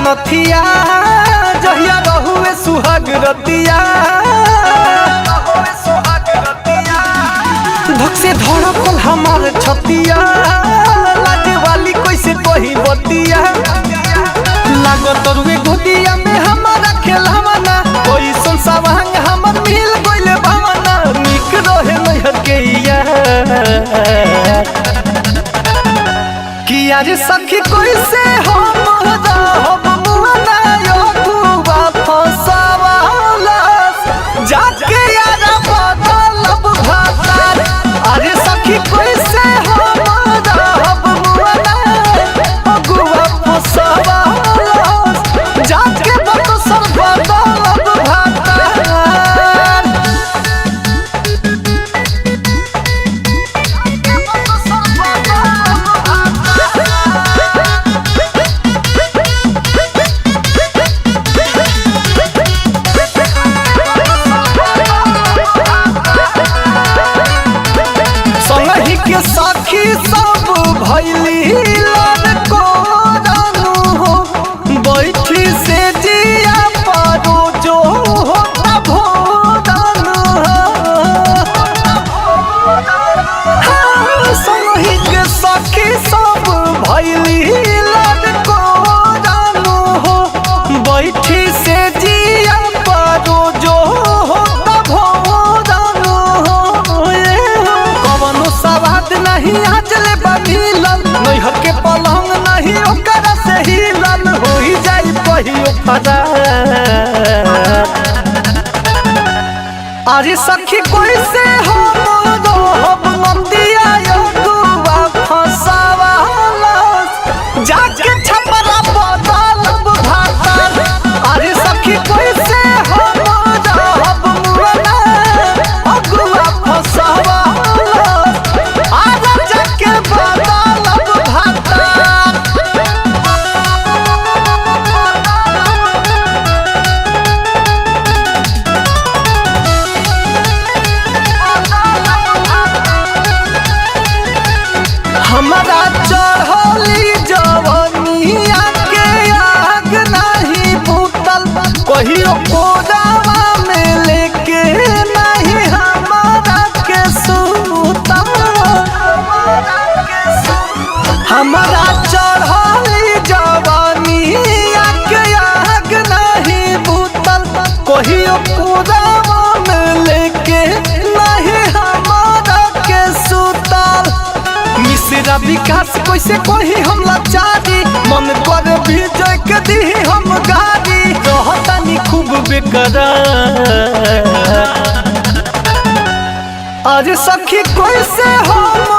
नथिया जहिया रहुए सुहाग रतिया धक से धड़कल हमार छतिया लागे वाली कैसे कही बतिया लागत रुए गोदिया में हमारा खेलवाना कोई संसावांग हमर मिल गइले भावना निक रहे नहर के कि आज सखी कैसे हम जाके यारा बदलब भातार अरे सखी कैसे हम रहब मुआना अगुआ फसवा जाके बदसल बदलब भातार के साखी सब भैली लड़को जानू हो बैठी से जिया पारो जो होता भोदानू हो संगी के साखी सब भैली लड़को जानू हो बैठी से जिया पारो जो होता भोदानू हो कवनो सवाद नहीं आजले बनिलन नैहर के पलंग नहीं ओकरा से हिलन हो ही जाई पहियो फरार अरे सखी कैसे हम रहब नदिया अगुआ फसावा जाके छपरा बदलब भातार अरे सखी कैसे हम रहब मुआना अगुआ फसावा हमारा चढ़ली जवनिया के आग नहीं भूतल कहियो कोदावा में लेके नहीं हमारा के सूतल हमारा चढ़ली जवनिया के आग नहीं भूतल कहियो कोदावा में लेके नहीं हमारा के सूतल मिश्रा विकास कैसे कही हम लाचारी मन कर विजय के दी हम गाड़ी रहतानी खूब बेकरार अरे सखी कैसे हम